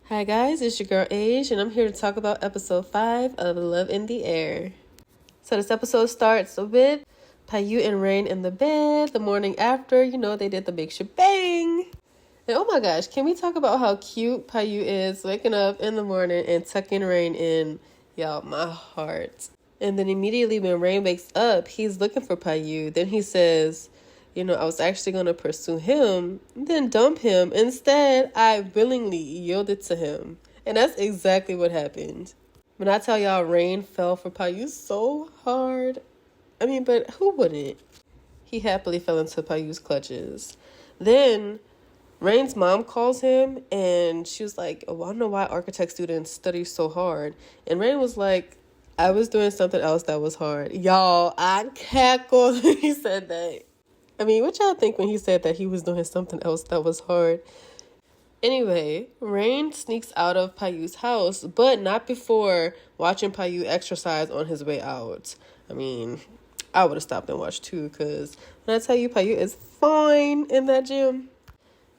Hi guys, it's your girl Age, and I'm here to talk about episode 5 of Love in the Air. So this episode starts with Payu and Rain in the bed the morning after, they did the big shebang. And oh my gosh, can we talk about how cute Payu is waking up in the morning and tucking Rain in? Y'all, my heart. And then immediately when Rain wakes up, he's looking for Payu. Then he says, I was actually going to pursue him, then dump him. Instead, I willingly yielded to him. And that's exactly what happened. When I tell y'all Rain fell for Payu so hard, but who wouldn't? He happily fell into Payu's clutches. Then Rain's mom calls him and she was like, I don't know why architect students study so hard. And Rain was like, I was doing something else that was hard. Y'all, I cackled when he said that. What y'all think when he said that he was doing something else that was hard? Anyway, Rain sneaks out of Payu's house, but not before watching Payu exercise on his way out. I would have stopped and watched too, because when I tell you Payu is fine in that gym.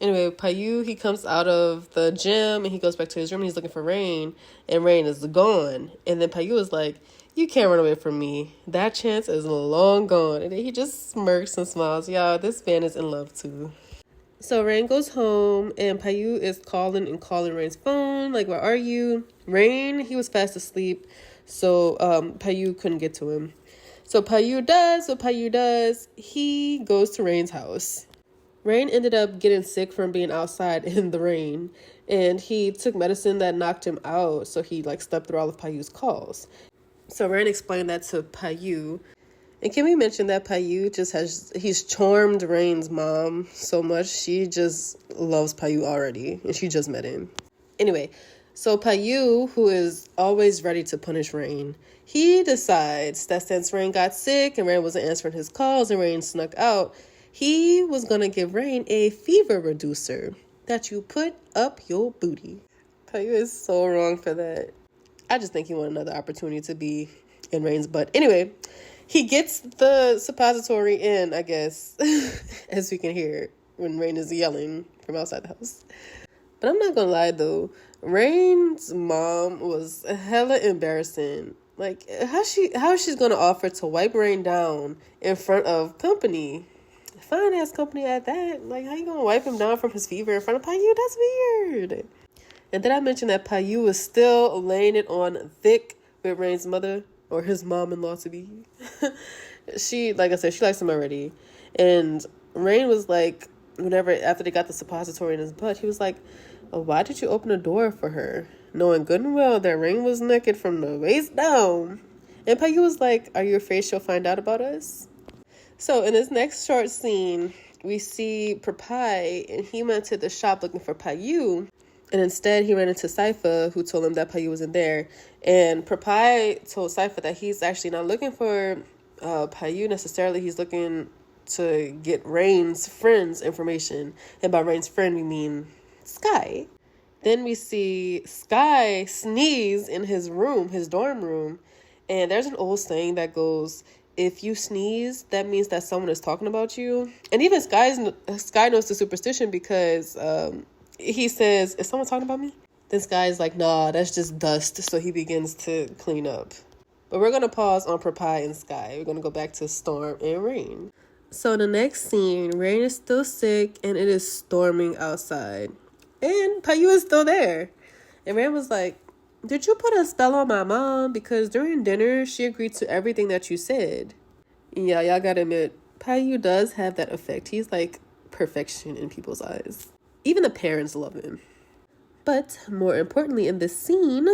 Anyway, Payu, he comes out of the gym and he goes back to his room and he's looking for Rain, and Rain is gone. And then Payu is like, you can't run away from me. That chance is long gone. And then he just smirks and smiles. Y'all, this man is in love too. So Rain goes home and Payu is calling Rain's phone. Like, where are you? Rain, he was fast asleep. So Payu couldn't get to him. So Payu does what Payu does. He goes to Rain's house. Rain ended up getting sick from being outside in the rain. And he took medicine that knocked him out. So he slept through all of Payu's calls. So Rain explained that to Payu. And can we mention that Payu he's charmed Rain's mom so much. She just loves Payu already. And she just met him. Anyway, so Payu, who is always ready to punish Rain, he decides that since Rain got sick and Rain wasn't answering his calls and Rain snuck out, he was going to give Rain a fever reducer that you put up your booty. Payu is so wrong for that. I just think he wanted another opportunity to be in Rain's butt. Anyway, he gets the suppository in, I guess, as we can hear when Rain is yelling from outside the house. But I'm not gonna lie though, Rain's mom was hella embarrassing. How is she gonna offer to wipe Rain down in front of company? Fine ass company at that. How you gonna wipe him down from his fever in front of Payu? That's weird. And then I mentioned that Payu was still laying it on thick with Rain's mother, or his mom-in-law to be. She, like I said, she likes him already. And Rain was like, after they got the suppository in his butt, he was like, oh, why did you open the door for her? Knowing good and well that Rain was naked from the waist down. And Payu was like, are you afraid she'll find out about us? So in this next short scene, we see Prapai, and he went to the shop looking for Payu. And instead, he ran into Saifa, who told him that Payu wasn't there. And Prapai told Saifa that he's actually not looking for Payu necessarily. He's looking to get Rain's friend's information. And by Rain's friend, we mean Sky. Then we see Sky sneeze in his room, his dorm room. And there's an old saying that goes, if you sneeze, that means that someone is talking about you. And even Sky knows the superstition because he says, is someone talking about me? This guy's like, nah, that's just dust. So he begins to clean up. But we're going to pause on Prapai and Sky. We're going to go back to Storm and Rain. So the next scene, Rain is still sick and it is storming outside. And Payu is still there. And Rain was like, did you put a spell on my mom? Because during dinner, she agreed to everything that you said. Yeah, y'all gotta admit, Payu does have that effect. He's like perfection in people's eyes. Even the parents love him. But more importantly, in this scene,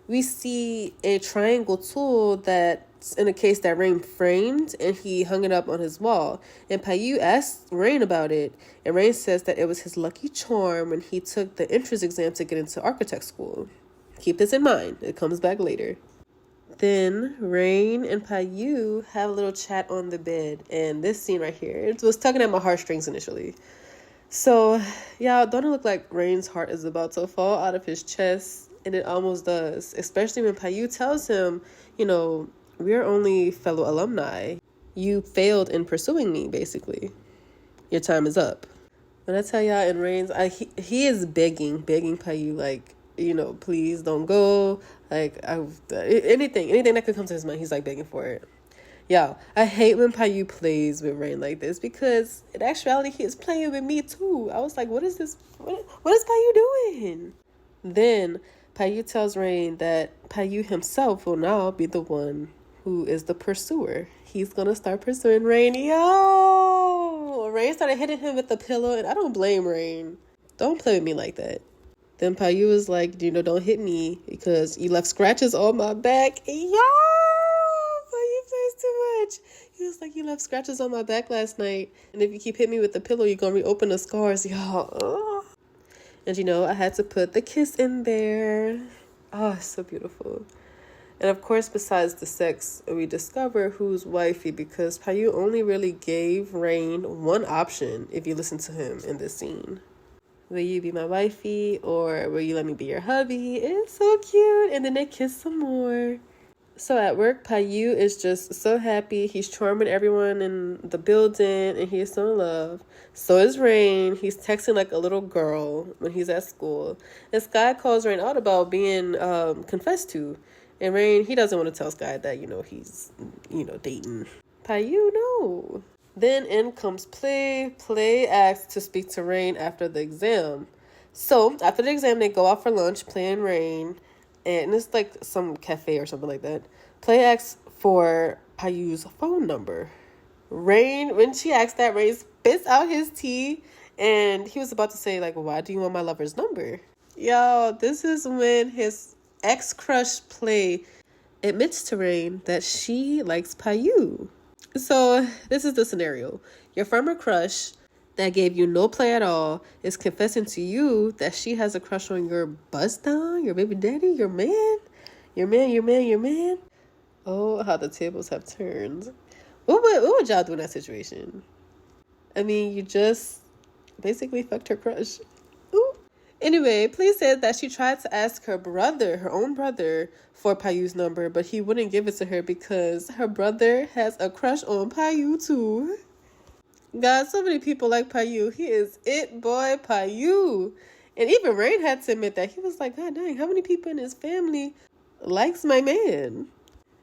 we see a triangle tool that's in a case that Rain framed, and he hung it up on his wall. And Payu asked Rain about it, and Rain says that it was his lucky charm when he took the entrance exam to get into architect school. Keep this in mind. It comes back later. Then Rain and Payu have a little chat on the bed, and this scene right here, it was tugging at my heartstrings initially. So, y'all, don't it look like Rain's heart is about to fall out of his chest? And it almost does, especially when Payu tells him, we're only fellow alumni. You failed in pursuing me, basically. Your time is up. When I tell y'all in Rain's, he is begging Payu, please don't go. Like, anything that could come to his mind, he's like begging for it. Yo, I hate when Payu plays with Rain like this because in actuality, he is playing with me too. I was like, what is this? What is Payu doing? Then Payu tells Rain that Payu himself will now be the one who is the pursuer. He's gonna start pursuing Rain. Yo! Rain started hitting him with the pillow, and I don't blame Rain. Don't play with me like that. Then Payu was like, don't hit me because you left scratches on my back. Yo! Payu plays too much. He was like, you left scratches on my back last night, and if you keep hitting me with the pillow, you're gonna reopen the scars. Yo! And I had to put the kiss in there. Oh, it's so beautiful. And of course, besides the sex, we discover who's wifey because Payu only really gave Rain one option if you listen to him in this scene. Will you be my wifey or will you let me be your hubby? It's so cute. And then they kiss some more. So at work, Payu is just so happy. He's charming everyone in the building and he's so in love. So is Rain. He's texting like a little girl when he's at school. And Sky calls Rain out about being confessed to. And Rain, he doesn't want to tell Sky that, he's, dating Payu. No. Then in comes Play. Play asks to speak to Rain after the exam. So after the exam, they go out for lunch, Play and Rain. And it's like some cafe or something like that. Play asks for Payu's phone number. Rain, when she asked that, Rain spits out his tea. And he was about to say, like, why do you want my lover's number? Yo, this is when his ex-crush Play admits to Rain that she likes Payu. So this is the scenario. Your former crush that gave you no play at all is confessing to you that she has a crush on your buzz down, your baby daddy, your man. Oh, how the tables have turned. What would y'all do in that situation? I mean, you just basically fucked her crush. Ooh. Anyway, Play said that she tried to ask her own brother, for Payu's number, but he wouldn't give it to her because her brother has a crush on Payu too. God, so many people like Payu. He is it boy Payu. And even Rain had to admit that. He was like, God dang, how many people in his family likes my man?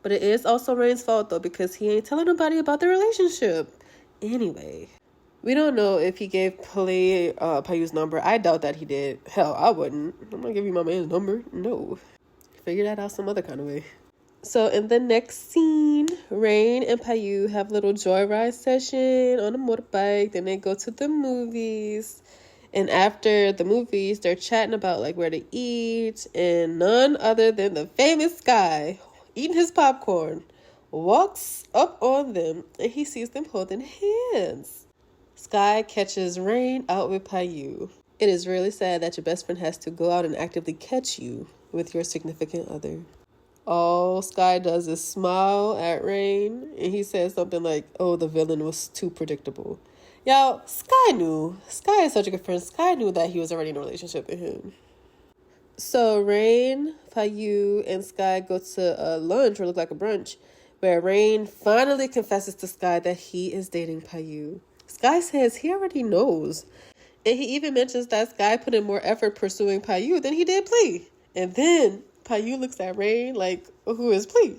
But it is also Rain's fault though because he ain't telling nobody about the relationship. Anyway. We don't know if he gave Play Payu's number. I doubt that he did. Hell, I wouldn't. I'm not giving you my man's number. No. Figure that out some other kind of way. So in the next scene, Rain and Payu have a little joyride session on a motorbike. Then they go to the movies. And after the movies, they're chatting about like where to eat. And none other than the famous Sky, eating his popcorn, walks up on them. And he sees them holding hands. Sky catches Rain out with Payu. It is really sad that your best friend has to go out and actively catch you with your significant other. All Sky does is smile at Rain, and he says something like, oh, the villain was too predictable. Y'all, Sky knew. Sky is such a good friend. Sky knew that he was already in a relationship with him. So Rain, Payu, and Sky go to a lunch, or look like a brunch, where Rain finally confesses to Sky that he is dating Payu. Sky says he already knows. And he even mentions that Sky put in more effort pursuing Payu than he did Play. And then Payu looks at Rain like, who is Play?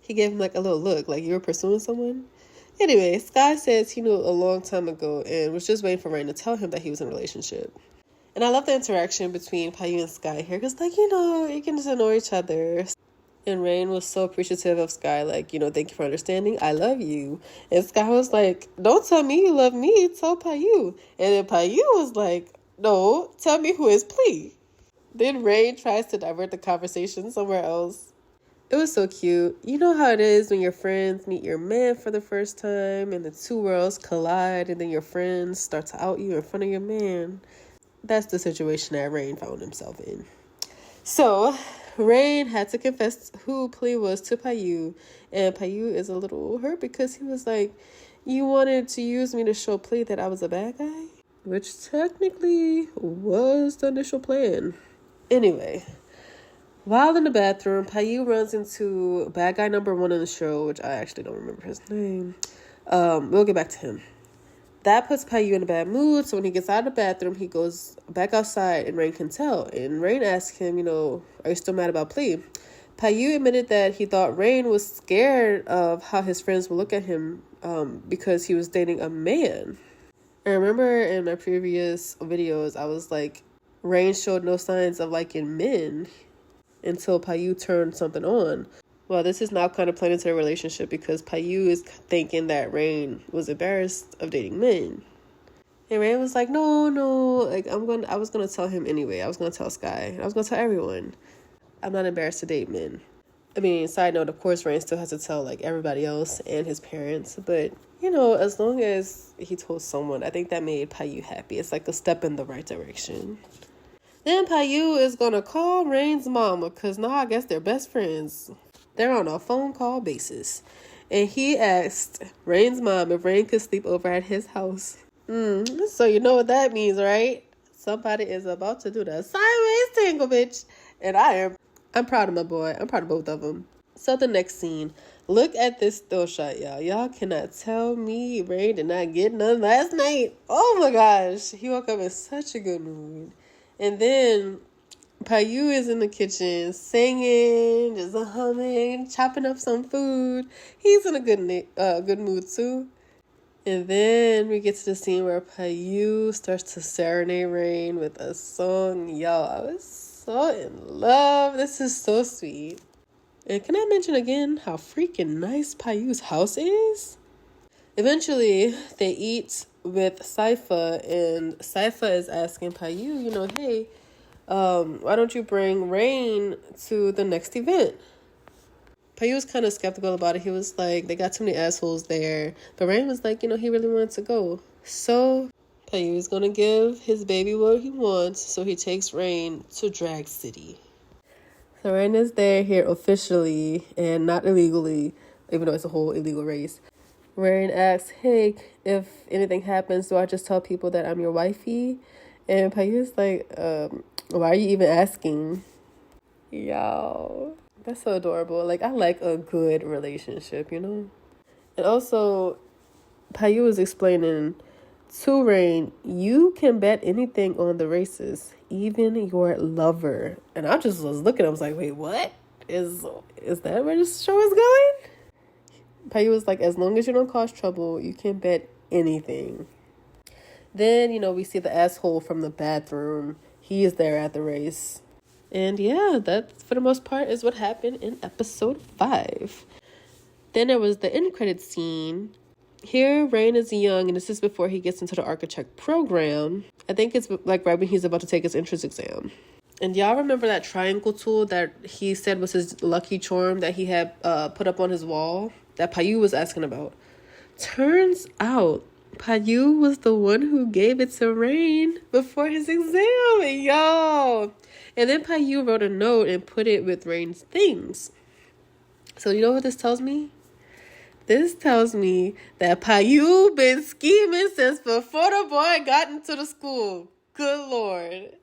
He gave him like a little look, like you were pursuing someone. Anyway, Sky says he knew a long time ago and was just waiting for Rain to tell him that he was in a relationship. And I love the interaction between Payu and Sky here because, like, you can just annoy each other. And Rain was so appreciative of Sky, like, thank you for understanding. I love you. And Sky was like, don't tell me you love me. Tell Payu. And then Payu was like, no, tell me who is Play. Then Rain tries to divert the conversation somewhere else. It was so cute. You know how it is when your friends meet your man for the first time and the two worlds collide and then your friends start to out you in front of your man. That's the situation that Rain found himself in. So Rain had to confess who Play was to Payu, and Payu is a little hurt because he was like, you wanted to use me to show Play that I was a bad guy? Which technically was the initial plan. Anyway, while in the bathroom, Payu runs into bad guy number 1 in the show, which I actually don't remember his name. We'll get back to him. That puts Payu in a bad mood. So when he gets out of the bathroom, he goes back outside and Rain can tell. And Rain asks him, are you still mad about Plea? Payu admitted that he thought Rain was scared of how his friends would look at him because he was dating a man. I remember in my previous videos, I was like, Rain showed no signs of liking men until Payu turned something on. Well, this is now kind of playing into a relationship because Payu is thinking that Rain was embarrassed of dating men. And Rain was like, no, like I was gonna tell him anyway. I was gonna tell Sky. I was gonna tell everyone. I'm not embarrassed to date men. I mean, side note, of course, Rain still has to tell like everybody else and his parents. But, as long as he told someone, I think that made Payu happy. It's like a step in the right direction. Then Payu is gonna call Rain's mama because now I guess they're best friends. They're on a phone call basis. And he asked Rain's mom if Rain could sleep over at his house. So you know what that means, right? Somebody is about to do the sideways tangle, bitch. And I'm proud of my boy. I'm proud of both of them. So the next scene. Look at this still shot, y'all. Y'all cannot tell me Rain did not get none last night. Oh my gosh. He woke up in such a good mood. And then Payu is in the kitchen singing, just humming, chopping up some food. He's in a good mood too. And then we get to the scene where Payu starts to serenade Rain with a song. Y'all, I was so in love. This is so sweet. And can I mention again how freaking nice Payu's house is? Eventually, they eat with Saifa, and Saifa is asking Payu, hey, why don't you bring Rain to the next event? Payu was kind of skeptical about it. He was like, they got too many assholes there. But Rain was like, he really wanted to go. So Payu is going to give his baby what he wants. So he takes Rain to Drag City. So Rain is there here officially and not illegally, even though it's a whole illegal race. Rain asks, hey, if anything happens, do I just tell people that I'm your wifey? And Payu's like, why are you even asking? Y'all, that's so adorable. Like, I like a good relationship, And also, Payu was explaining to Rain, you can bet anything on the races, even your lover. And I just was looking, I was like, wait, what? Is that where this show is going? Payu was like, as long as you don't cause trouble, you can bet anything. Then, we see the asshole from the bathroom. He is there at the race. And yeah, that, for the most part, is what happened in episode 5. Then there was the end credit scene. Here, Rain is young, and this is before he gets into the architect program. I think it's like right when he's about to take his entrance exam. And y'all remember that triangle tool that he said was his lucky charm that he had put up on his wall that Payu was asking about? Turns out Payu was the one who gave it to Rain before his exam, y'all. And then Payu wrote a note and put it with Rain's things. So you know what this tells me? This tells me that Payu been scheming since before the boy got into the school. Good Lord.